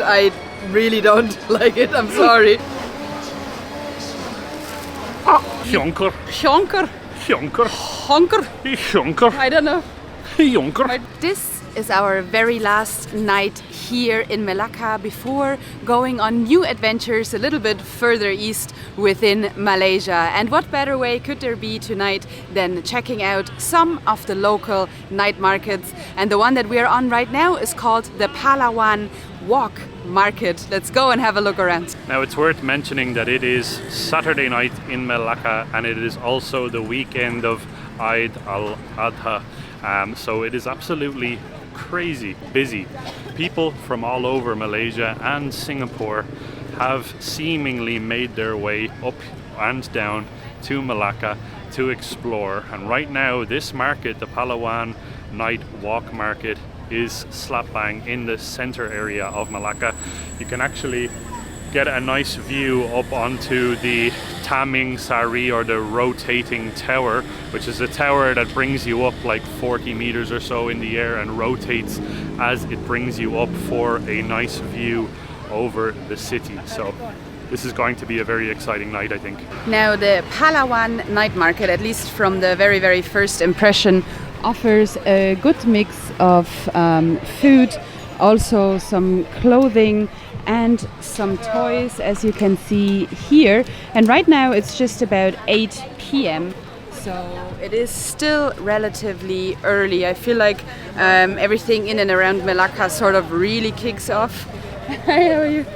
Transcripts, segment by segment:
I really don't like it, I'm sorry. Jonker. Jonker. Jonker. Honker. Jonker. I don't know. Jonker. This is our very last night here in Melaka before going on new adventures a little bit further east within Malaysia. And what better way could there be tonight than checking out some of the local night markets? And the one that we are on right now is called the Pahlawan Walk Market. Let's go and have a look around. Now it's worth mentioning that it is Saturday night in Melaka and it is also the weekend of Eid al-Adha. So it is absolutely crazy busy. People from all over Malaysia and Singapore have seemingly made their way up and down to Melaka to explore. And right now this market, the Palawan Night Walk Market, is slap bang in the center area of Melaka. You can actually get a nice view up onto the Taming Sari, or the rotating tower, which is a tower that brings you up like 40 meters or so in the air and rotates as it brings you up for a nice view over the city. So this is going to be a very exciting night, I think. Now the Palawan Night Market, at least from the very first impression, offers a good mix of food, also some clothing and some toys, as you can see here. And right now it's just about 8 p.m. so it is still relatively early. I feel like everything in and around Melaka sort of really kicks off. Hi, how are you?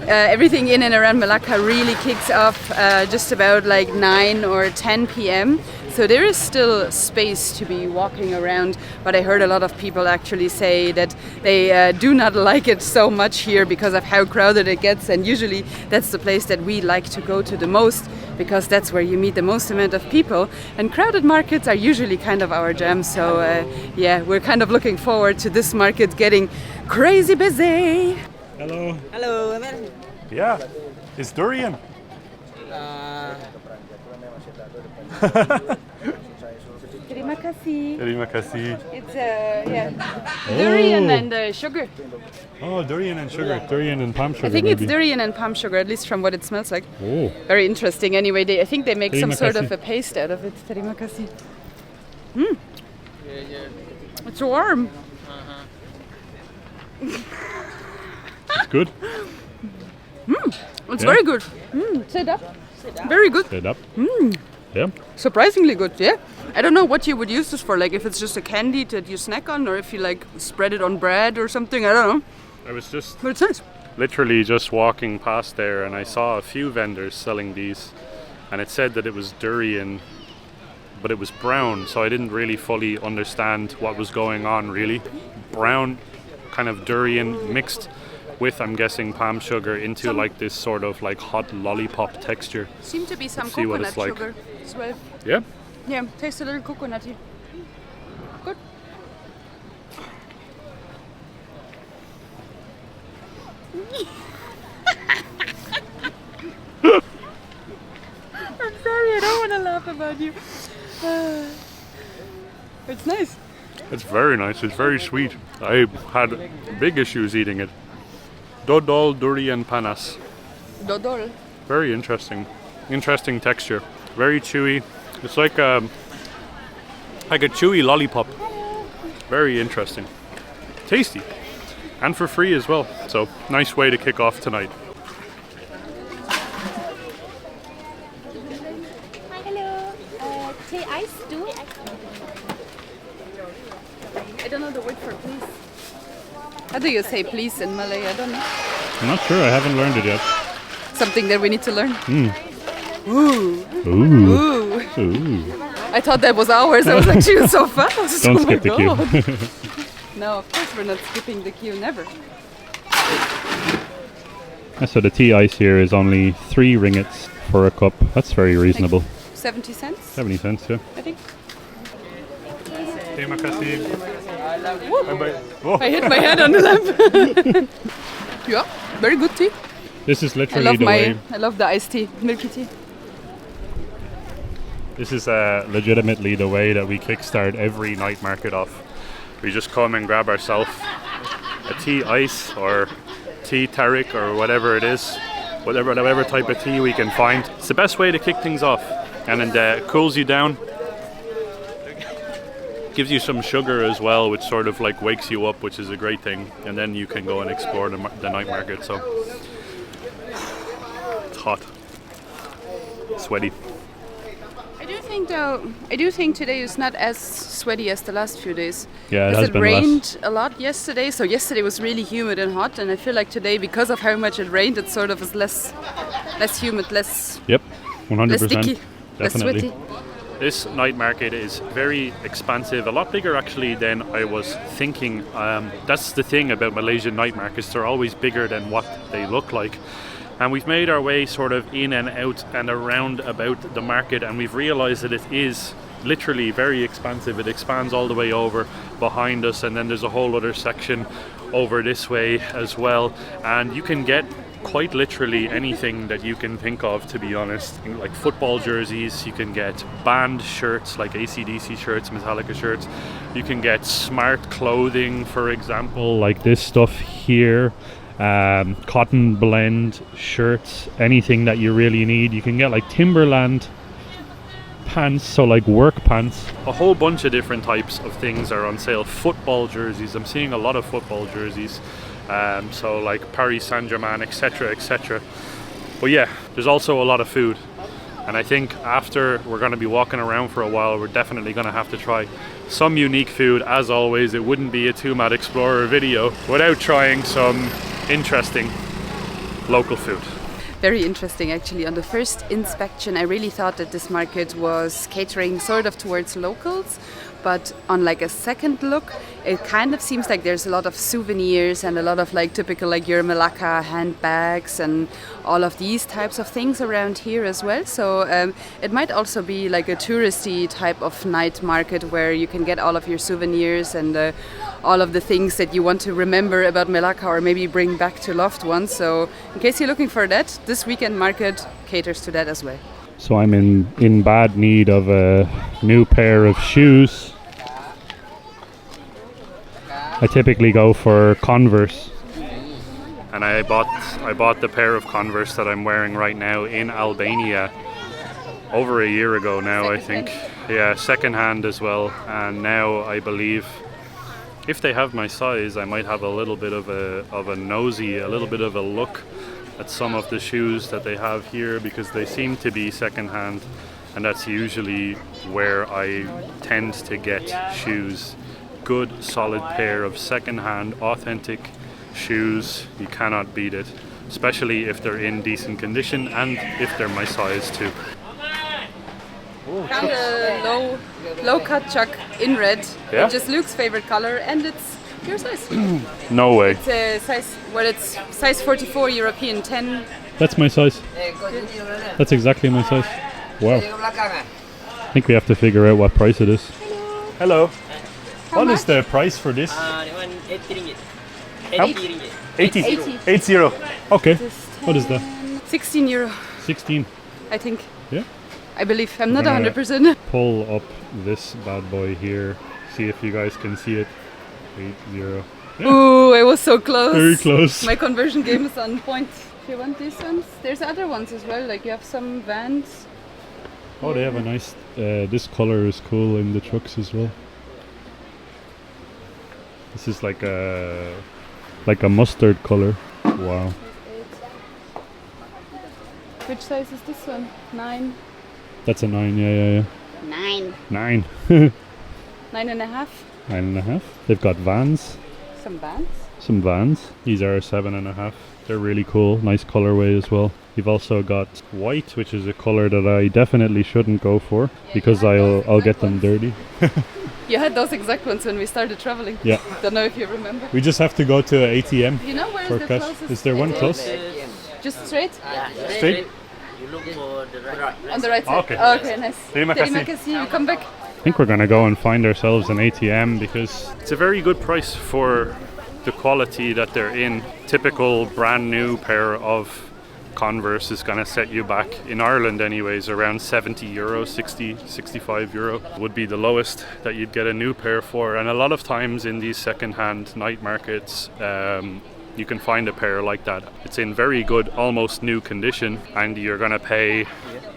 Everything in and around Melaka really kicks off just about like 9 or 10 p.m. So there is still space to be walking around, but I heard a lot of people actually say that they do not like it so much here because of how crowded it gets, and usually that's the place that we like to go to the most because that's where you meet the most amount of people, and crowded markets are usually kind of our jam. So yeah, we're kind of looking forward to this market getting crazy busy. Hello. Hello. Yeah, it's Durian. Terima kasih. Terima kasih. It's yeah, durian and sugar. Oh, durian and sugar. Durian and palm sugar. I think maybe. it's durian and palm sugar, at least from what it smells like. Oh. Very interesting. Anyway, I think they make some Terima sort kasih. of a paste out of it. Terima kasih. It's warm. It's good. It's Yeah. very good. Sit up. Very good. Set up. Yeah. Surprisingly good, yeah. I don't know what you would use this for, like if it's just a candy that you snack on, or if you like spread it on bread or something, I don't know. I was just But it's nice. literally just walking past there and I saw a few vendors selling these, and it said that it was durian, but it was brown, so I didn't really fully understand what was going on really. Brown kind of durian mixed with, I'm guessing, palm sugar into like this sort of like hot lollipop texture. Seem to be some See what coconut it's like. sugar as well. Yeah. Yeah, taste a little coconutty. Good. I'm sorry, I don't want to laugh about you. It's nice. It's very nice. It's very sweet. I had big issues eating it. Dodol durian panas. Dodol. Very interesting. Interesting texture. Very chewy. It's like a chewy lollipop. Very interesting. Tasty. And for free as well. So nice way to kick off tonight. Hello, tea ice too? I don't know the word for please. How do you say please in Malay? I don't know. I'm not sure. I haven't learned it yet. Something that we need to learn. Ooh. Ooh. Ooh. I thought that was ours. I was like, she was so fast. Don't Oh my skip the God. queue. No, of course we're not skipping the queue. Never. So the tea ice here is only 3 ringgits for a cup. That's very reasonable. 70 cents, 70 cents, yeah. I think. Terima kasih. I hit my head on the lamp. Yeah, very good tea. This is I literally love the way. I love the iced tea, milky tea. This is legitimately the way that we kickstart every night market off. We just come and grab ourselves a tea ice or tea, Tariq, or whatever it is, whatever type of tea we can find. It's the best way to kick things off, and it cools you down. Gives you some sugar as well, which sort of like wakes you up, which is a great thing. And then you can go and explore the night market. So it's hot, sweaty. I do think today is not as sweaty as the last few days. Yeah, it has been rained a lot yesterday, so yesterday was really humid and hot, and I feel like today, because of how much it rained, it sort of is less humid, less. Yep, 100%. Less sticky, definitely. less sweaty. This night market is very expansive, a lot bigger actually than I was thinking. That's the thing about Malaysian night markets, they're always bigger than what they look like. And we've made our way sort of in and out and around about the market, and we've realized that it is literally very expansive. It expands all the way over behind us, and then there's a whole other section over this way as well. And you can get quite literally anything that you can think of, to be honest. Like football jerseys, you can get band shirts like AC/DC shirts, Metallica shirts. You can get smart clothing, for example, like this stuff here. Cotton blend shirts, anything that you really need. You can get like Timberland pants, so like work pants. A whole bunch of different types of things are on sale. Football jerseys, I'm seeing a lot of football jerseys. So like Paris Saint-Germain, etc, etc. But yeah, there's also a lot of food, and I think after we're going to be walking around for a while, we're definitely going to have to try some unique food. As always, it wouldn't be a Two Mad Explorer video without trying some interesting local food. Very interesting, actually. On the first inspection, I really thought that this market was catering sort of towards locals, but on like a second look, it kind of seems like there's a lot of souvenirs and a lot of like typical like your Melaka handbags and all of these types of things around here as well. So it might also be like a touristy type of night market where you can get all of your souvenirs and all of the things that you want to remember about Melaka or maybe bring back to loved ones. So in case you're looking for that, this weekend market caters to that as well. So I'm in bad need of a new pair of shoes. I typically go for Converse, and I bought the pair of Converse that I'm wearing right now in Albania over a year ago now, I think. Yeah, secondhand as well. And now I believe if they have my size, I might have a little bit of a nosy, a little bit of a look at some of the shoes that they have here, because they seem to be secondhand, and that's usually where I tend to get shoes. Good solid pair of secondhand authentic shoes, you cannot beat it, especially if they're in decent condition and if they're my size too. Found a low cut chuck in red, which is Luke's favorite color, and it's your size. No way. It's a size, well, it's size 44 European 10. That's my size. That's exactly my size. Wow. I think we have to figure out what price it is. Hello. What is the price for this? 80 ringgit. 80. 80. Okay. What is that? 16 euro, 16. I think. Yeah. I believe. I'm not gonna 100%. Pull up this bad boy here. See if you guys can see it. 80. Yeah. Ooh, I was so close. Very close. My conversion game is on point. If you want these ones, there's other ones as well. Like you have some Vans. Oh, they have a nice. This color is cool in the trucks as well. This is like a mustard color. Wow. Which size is this one? 9. That's a 9. Yeah. 9. 9. 9.5. 9.5. They've got Vans. Some Vans. These are 7.5. They're really cool. Nice colorway as well. You've also got white, which is a color that I definitely shouldn't go for because I'll get them dirty. You had those exact ones when we started traveling. Yeah. Don't know if you remember. We just have to go to an ATM. You know where for is the cash. closest? Is there one close? Just straight? Straight? You look for the right. On the right side. Okay. Okay, nice. Terima kasih. Terima kasih. You come back. I think we're gonna go and find ourselves an ATM because it's a very good price for the quality that they're in. Typical brand new pair of Converse is gonna set you back, in Ireland anyways, around 70 euro, 60, 65 euro would be the lowest that you'd get a new pair for. And a lot of times in these second-hand night markets, you can find a pair like that. It's in very good, almost new condition, and you're gonna pay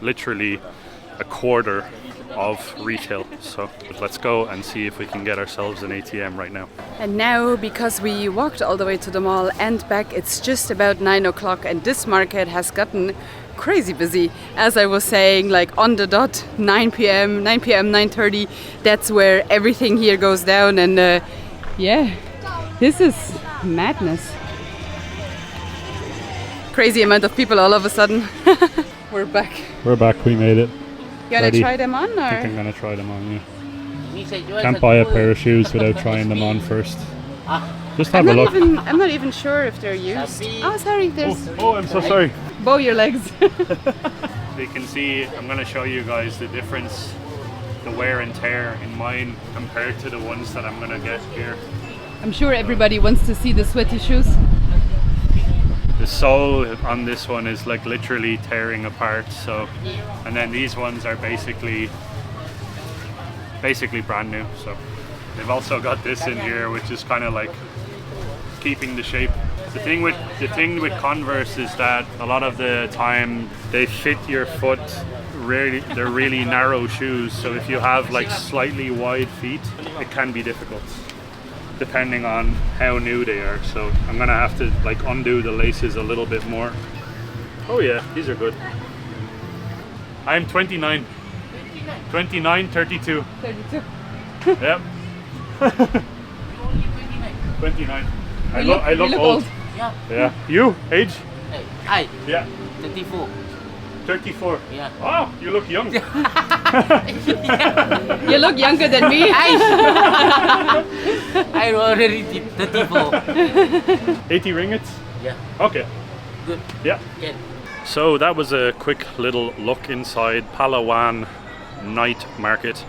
literally a quarter of retail. So let's go and see if we can get ourselves an ATM right now. And now, because we walked all the way to the mall and back, it's just about 9 o'clock, and this market has gotten crazy busy. As I was saying, like on the dot, 9 p.m., 9:30, that's where everything here goes down. And yeah, this is madness. Crazy amount of people all of a sudden. We're back. We're back, we made it. You wanna try them on, or? I think I'm gonna try them on, yeah. Can't buy a pair of shoes without trying them on first. Just have a look. I'm not even sure if they're used. Oh, sorry, there's... Oh, I'm so sorry. Bow your legs. You can see, I'm gonna show you guys the difference, the wear and tear in mine compared to the ones that I'm gonna get here. I'm sure everybody wants to see the sweaty shoes. The sole on this one is like literally tearing apart, so, and then these ones are basically brand new. So they've also got this in here, which is kind of like keeping the shape. The thing with Converse is that a lot of the time they fit your foot. They're really narrow shoes, so if you have like slightly wide feet, it can be difficult, depending on how new they are. So I'm gonna have to like undo the laces a little bit more. Oh yeah, these are good. I'm 29. 32. 32. Yep. 29. I look old. Yeah. Yeah. You? Age? I. Yeah. 34. 34. Yeah. Oh, you look young. You look younger than me. I already 34. 80 ringgits? Yeah. Okay. Good. Yeah. Get. So that was a quick little look inside Palawan night market.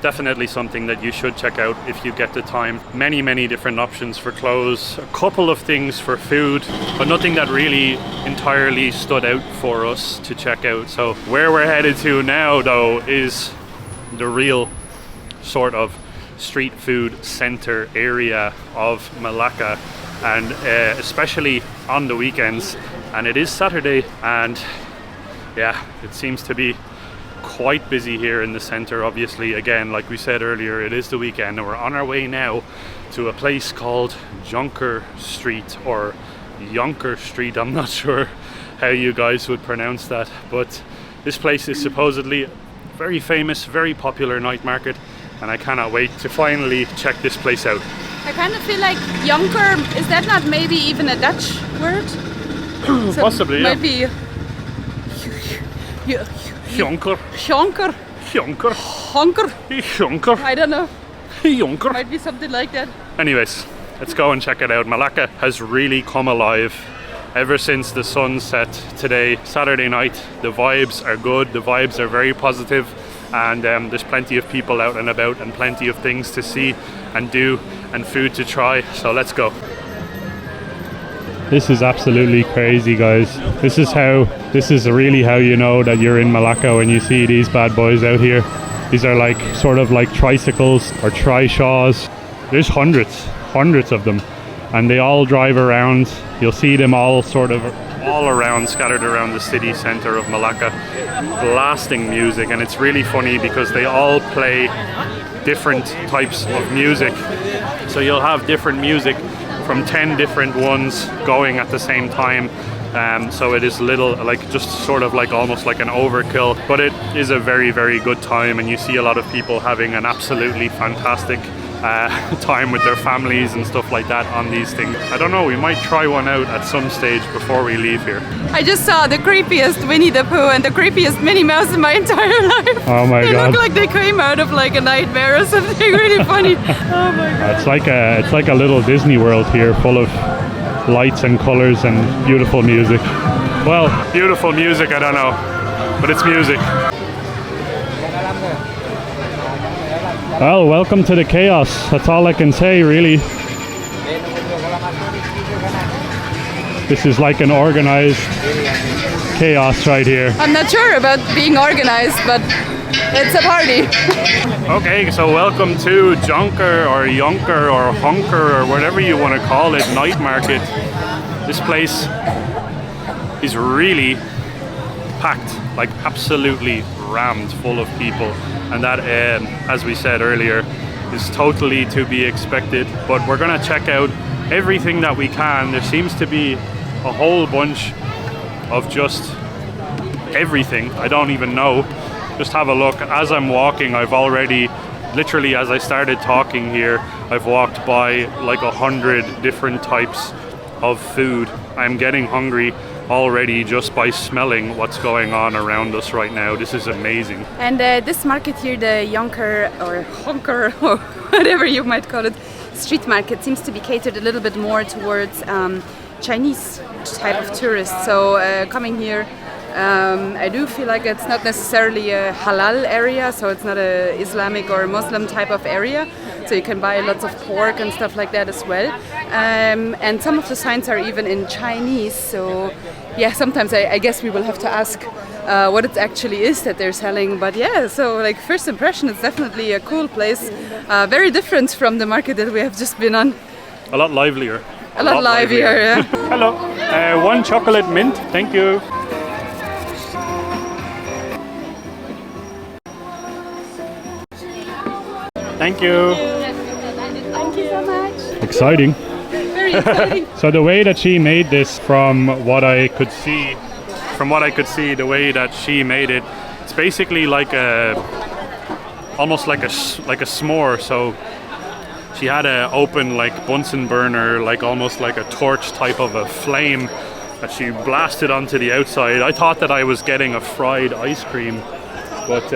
Definitely something that you should check out if you get the time. Many different options for clothes, a couple of things for food, but nothing that really entirely stood out for us to check out. So where we're headed to now though is the real sort of street food center area of Melaka, and especially on the weekends. And it is Saturday, and yeah, it seems to be quite busy here in the center. Obviously, again, like we said earlier, it is the weekend, and we're on our way now to a place called Jonker Street, or Jonker Street. I'm not sure how you guys would pronounce that, but this place is supposedly very famous, very popular night market, and I cannot wait to finally check this place out. I kind of feel like Jonker, is that not maybe even a Dutch word? So possibly, yeah. Might be... Jonker. Jonker. Jonker. Honker. Jonker. I don't know. Jonker. Might be something like that. Anyways, let's go and check it out. Melaka has really come alive ever since the sun set today, Saturday night. The vibes are good, the vibes are very positive, and there's plenty of people out and about and plenty of things to see and do and food to try. So let's go. This is absolutely crazy, guys. This is really how you know that you're in Melaka when you see these bad boys out here. These are like sort of like tricycles or trishaws. There's hundreds of them, and they all drive around. You'll see them all sort of all around, scattered around the city center of Melaka, blasting music. And it's really funny because they all play different types of music. So you'll have different music from 10 different ones going at the same time. So it is little, like just sort of like almost like an overkill, but it is a very good time, and you see a lot of people having an absolutely fantastic time with their families and stuff like that on these things. I don't know, we might try one out at some stage before we leave here. I just saw the creepiest Winnie the Pooh and the creepiest Minnie Mouse in my entire life. Oh my They god. look like they came out of like a nightmare or something really funny. Oh my god. It's like a little Disney World here, full of lights and colors and beautiful music. Well, beautiful music, I don't know, but it's music. Well, welcome to the chaos. That's all I can say, really. This is like an organized chaos right here. I'm not sure about being organized, but it's a party. Okay, so welcome to Jonker or Jonker or Honker or whatever you want to call it, night market. This place is really packed, like absolutely rammed full of people, and that, as we said earlier, is totally to be expected. But we're gonna check out everything that we can. There seems to be a whole bunch of just everything. I don't even know. Just have a look. As I'm walking, I've already, literally as I started talking here, I've walked by like 100 different types of food. I'm getting hungry already just by smelling what's going on around us right now. This is amazing. And this market here, the Jonker or Honker or whatever you might call it, street market, seems to be catered a little bit more towards Chinese type of tourists. So coming here, I do feel like it's not necessarily a halal area, so it's not a Islamic or Muslim type of area. So you can buy lots of pork and stuff like that as well. And some of the signs are even in Chinese. So yeah, sometimes I guess we will have to ask what it actually is that they're selling. But yeah, so like first impression, it's definitely a cool place. Very different from the market that we have just been on. A lot livelier. A lot livelier, yeah. Hello. One chocolate mint, thank you. Thank you. Thank you so much. Exciting. Very exciting. So the way that she made this, from what I could see, the way that she made it, it's basically like almost like a s'more. So she had a open like Bunsen burner, like almost like a torch type of a flame that she blasted onto the outside. I thought that I was getting a fried ice cream, but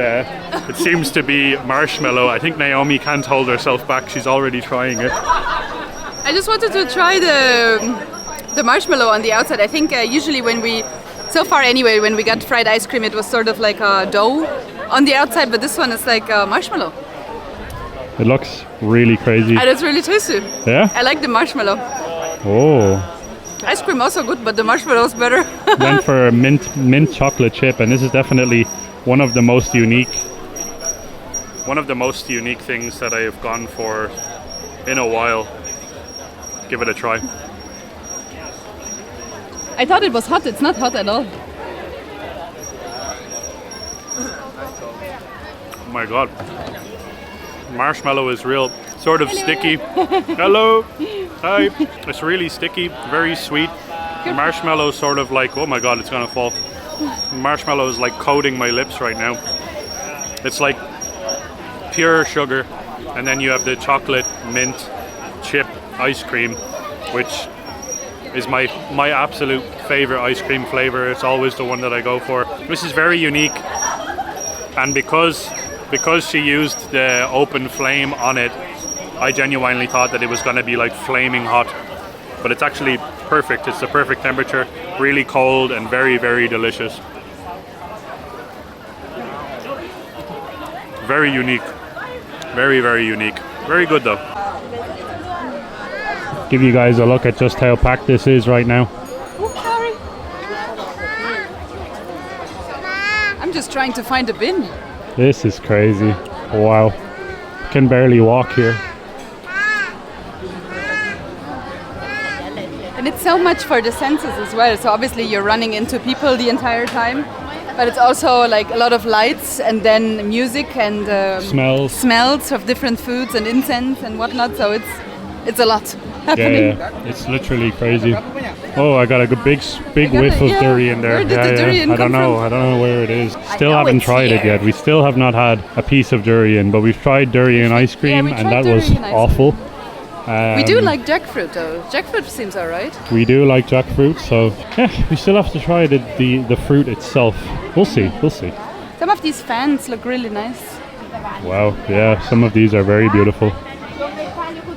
it seems to be marshmallow. I think Naomi can't hold herself back. She's already trying it. I just wanted to try the marshmallow on the outside. I think usually so far anyway, when we got fried ice cream, it was sort of like a dough on the outside, but this one is like marshmallow. It looks really crazy. And it's really tasty. Yeah? I like the marshmallow. Oh. Ice cream also good, but the marshmallow is better. Went for a mint chocolate chip, and this is definitely one of the most unique things that I have gone for in a while. Give it a try. I thought it was hot. It's not hot at all. Oh my god. Marshmallow is real, sort of sticky. Hello. Hi. It's really sticky, very sweet. The marshmallow is sort of like, oh my god, it's gonna fall. Marshmallow is like coating my lips right now. It's like pure sugar, and then you have the chocolate mint chip ice cream, which is my absolute favorite ice cream flavor. It's always the one that I go for. This is very unique, and because she used the open flame on it, I genuinely thought that it was going to be like flaming hot, but it's actually perfect. It's the perfect temperature, really cold and very, very delicious. Very unique. Very, very unique. Very good though. Give you guys a look at just how packed this is right now. Oh, sorry. I'm just trying to find a bin. This is crazy. Wow. Can barely walk here. And it's so much for the senses as well. So obviously you're running into people the entire time, but it's also like a lot of lights and then music and smells of different foods and incense and whatnot. So it's a lot happening. Yeah, it's literally crazy. Oh, I got a big whiff of durian there. Where did the durian I don't know. I don't know where it is. Still haven't tried it yet. We still have not had a piece of durian, but we've tried durian ice cream, and that was awful. We do like jackfruit though. Jackfruit seems alright. We do like jackfruit, so yeah, we still have to try the fruit itself. We'll see. Some of these fans look really nice. Wow, yeah, some of these are very beautiful.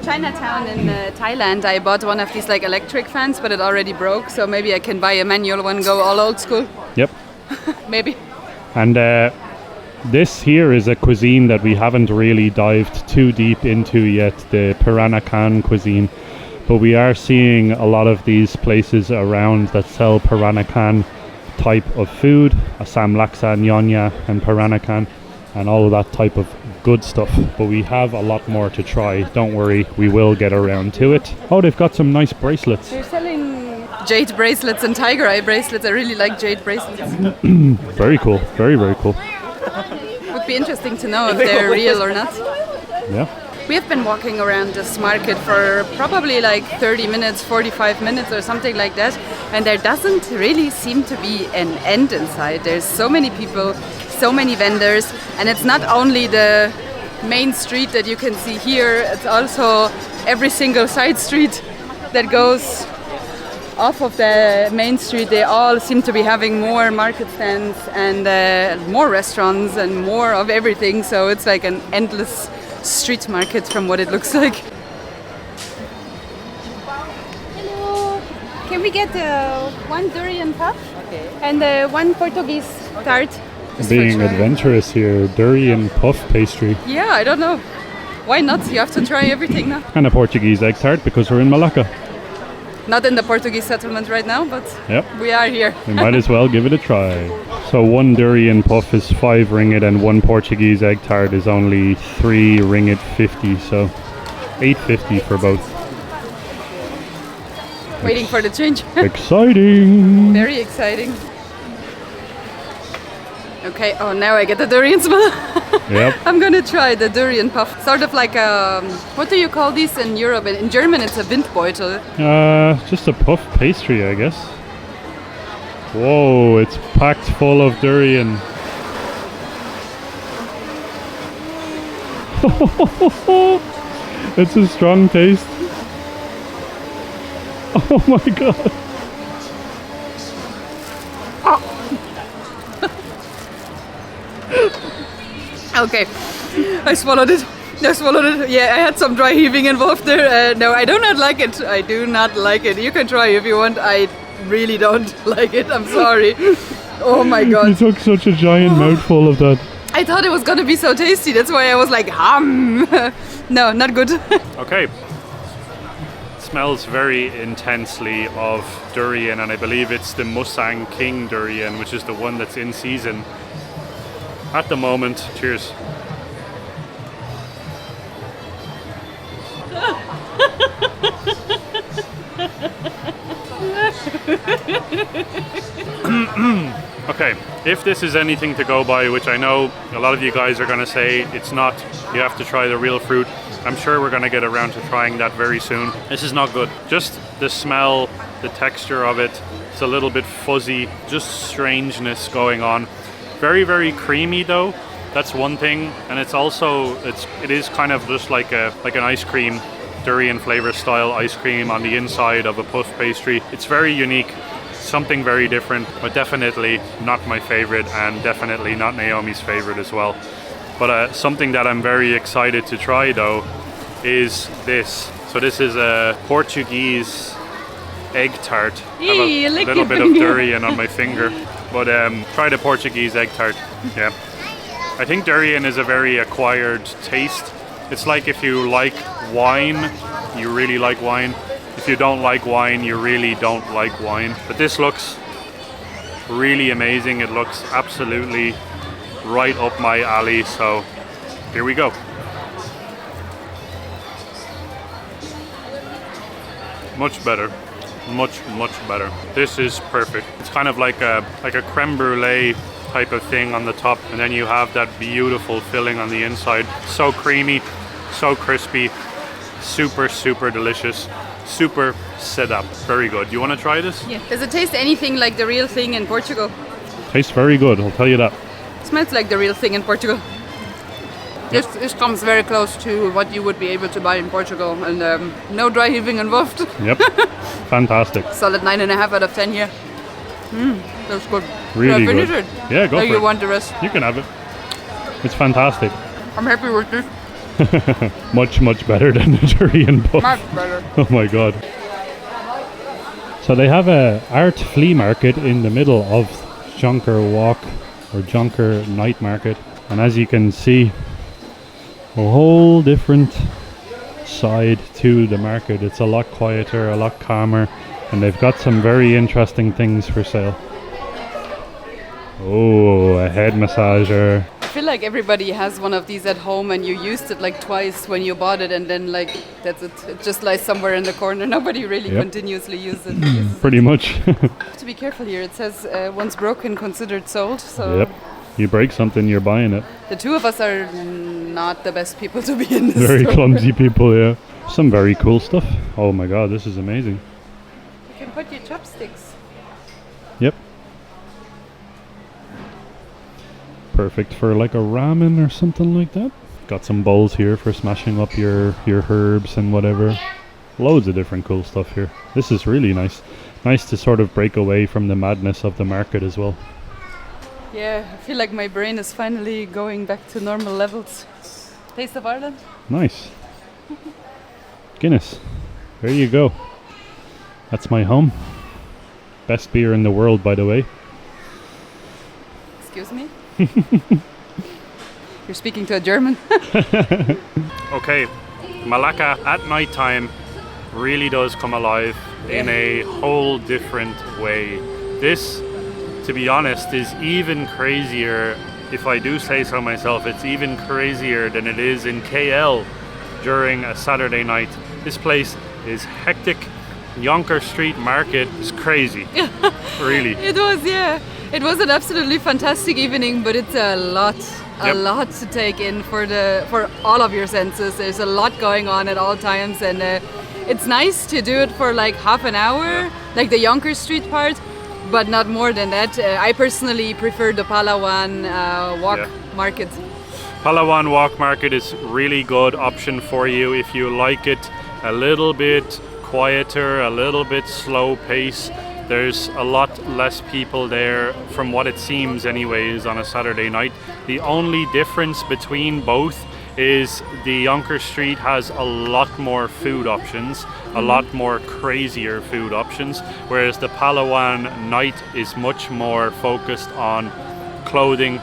Chinatown in Thailand, I bought one of these like electric fans, but it already broke, so maybe I can buy a manual one, go all old school. Yep. Maybe. And this here is a cuisine that we haven't really dived too deep into yet, the Peranakan cuisine. But we are seeing a lot of these places around that sell Peranakan type of food, Assam laksa, nyonya and Peranakan, and all of that type of good stuff. But we have a lot more to try. Don't worry, we will get around to it. Oh, they've got some nice bracelets. They're selling jade bracelets and tiger eye bracelets. I really like jade bracelets. Very cool. Very, very cool. Would be interesting to know if they're real or not. Yeah. We have been walking around this market for probably like 30 minutes, 45 minutes or something like that, and there doesn't really seem to be an end in sight. There's so many people, so many vendors, and it's not only the main street that you can see here, it's also every single side street that goes off of the main street. They all seem to be having more market stands and more restaurants and more of everything, so it's like an endless street market from what it looks like. Hello. Can we get one durian puff and one Portuguese tart? Just for Being trying. adventurous here, durian puff pastry Yeah, I don't know. Why not? You have to try everything now. and a Portuguese egg tart because we're in Malacca. Not in the Portuguese settlement right now, but Yep. we are here. We might as well give it a try. So one durian puff is 5 ringgit and one Portuguese egg tart is only 3 ringgit 50, so 8.50 for both. Waiting for the change. Exciting! Very exciting. Okay, oh, now I get the durian smell. Yep. I'm gonna try the durian puff. Sort of like a, what do you call these in Europe? In German it's a Windbeutel. Just a puff pastry, I guess. Whoa, it's packed full of durian. It's a strong taste. Oh my god. Okay, I swallowed it. Yeah, I had some dry heaving involved there. No, I do not like it. I do not like it. You can try if you want. I really don't like it. I'm sorry. Oh my You god. took such a giant mouthful of that. I thought it was gonna be so tasty. That's why I was like, No, not good. Okay. It smells very intensely of durian, and I believe it's the Musang King durian, which is the one that's in season at the moment. Cheers. Okay, if this is anything to go by, which I know a lot of you guys are going to say it's not, you have to try the real fruit. I'm sure we're going to get around to trying that very soon. This is not good. Just the smell, the texture of it, it's a little bit fuzzy, just strangeness going on. Very, very creamy though. That's one thing, and it's also it is kind of just like an ice cream, durian flavor style ice cream on the inside of a puff pastry. It's very unique, something very different, but definitely not my favorite, and definitely not Naomi's favorite as well. But something that I'm very excited to try though is this. So this is a Portuguese egg tart. I have a little bit of durian on my finger, but try the Portuguese egg tart. Yeah. I think durian is a very acquired taste. It's like if you like wine, you really like wine. If you don't like wine, you really don't like wine. But this looks really amazing. It looks absolutely right up my alley. So here we go. Much better. Much better. This is perfect. It's kind of like a creme brulee type of thing on the top, and then you have that beautiful filling on the inside. So creamy, so crispy, super delicious, super set up. Very good. You want to try this? Yeah. Does it taste anything like the real thing in Portugal? Tastes very good, I'll tell you that. Smells like the real thing in Portugal. This comes very close to what you would be able to buy in Portugal, and no dry heaving involved. Yep. Fantastic. Solid 9.5 out of 10 here. That's good. Really Should I finish good. it? Yeah, go Or for you it. want the rest? You can have it. It's fantastic. I'm happy with this. Much better than the durian puff. Much better. Oh my god. So they have a art flea market in the middle of Jonker Walk or Jonker Night Market, and as you can see, a whole different side to the market. It's a lot quieter, a lot calmer, and they've got some very interesting things for sale. Oh, a head massager. feel like everybody has one of these at home and you used it like twice when you bought it and then like that's it. It just lies somewhere in the corner. Nobody really continuously uses it. Pretty much. Have to be careful here. It says once broken, considered sold. So Yep. You break something, you're buying it. the two of us are not the best people to be in this Very store. clumsy people, yeah. Some very cool stuff. Oh my god, this is amazing. You can put your chopsticks. Yep. Perfect for like a ramen or something like that. Got some bowls here for smashing up your herbs and whatever. Loads of different cool stuff here. This is really nice. Nice to sort of break away from the madness of the market as well. Yeah, I feel like my brain is finally going back to normal levels. Taste of Ireland? Nice. Guinness. There you go. That's my home. Best beer in the world, by the way. Excuse me? You're speaking to a German? Okay, Malacca at night time really does come alive in a whole different way. This, to be honest, is even crazier. If I do say so myself, it's even crazier than it is in KL during a Saturday night. This place is hectic. Jonker Street Market is crazy. Really. It was, yeah. It was an absolutely fantastic evening, but it's a lot to take in for all of your senses. There's a lot going on at all times, and it's nice to do it for like half an hour, like the Jonker Street part, but not more than that. I personally prefer the Pahlawan walk market. Palawan Walk Market is really good option for you if you like it a little bit quieter, a little bit slow pace. There's a lot less people there from what it seems anyways on a Saturday night. The only difference between both is the Jonker Street has a lot more food options, a lot more crazier food options, whereas the Palawan night is much more focused on clothing,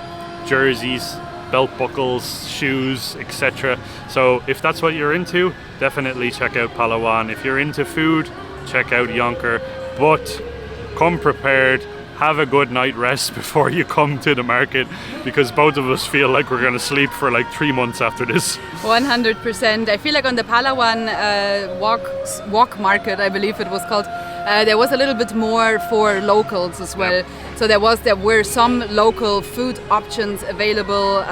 jerseys, belt buckles, shoes, etc. So if that's what you're into, definitely check out Palawan. If you're into food, check out Jonker. But come prepared, have a good night rest before you come to the market, because both of us feel like we're going to sleep for like 3 months after this. 100%. I feel like on the Palawan walk market, I believe it was called, there was a little bit more for locals as well. So there were some local food options available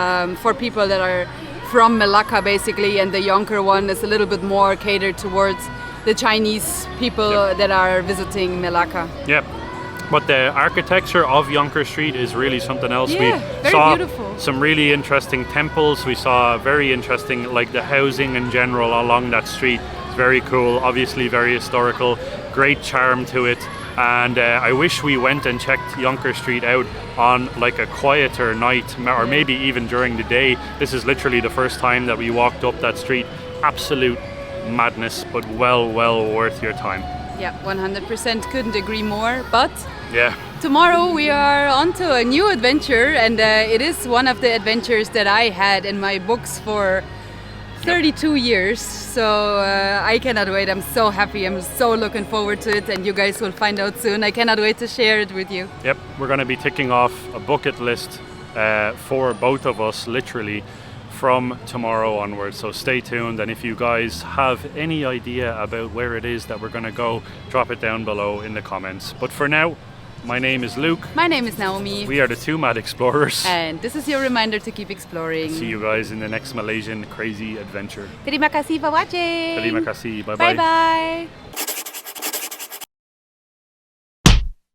for people that are from Melaka basically, and the Jonker one is a little bit more catered towards the Chinese people that are visiting Melaka. Yep. But the architecture of Jonker Street is really something else. Yeah, we very saw beautiful. Some really interesting temples. We saw very interesting, like the housing in general along that street. It's very cool, obviously very historical, great charm to it. And I wish we went and checked Jonker Street out on like a quieter night, or maybe even during the day. This is literally the first time that we walked up that street. Absolute madness, but well worth your time. Yeah, 100%, couldn't agree more. But yeah, tomorrow we are on to a new adventure, and it is one of the adventures that I had in my books for 32 years. So I cannot wait. I'm so happy. I'm so looking forward to it, and you guys will find out soon. I cannot wait to share it with you. Yep, we're going to be ticking off a bucket list for both of us, literally, from tomorrow onwards. So stay tuned, and if you guys have any idea about where it is that we're going to go, drop it down below in the comments. But for now, my name is Luke. My name is Naomi. We are the two Mad Explorers. And this is your reminder to keep exploring. See you guys in the next Malaysian crazy adventure. Terima kasih for watching. Terima kasih. Bye-bye. Bye-bye.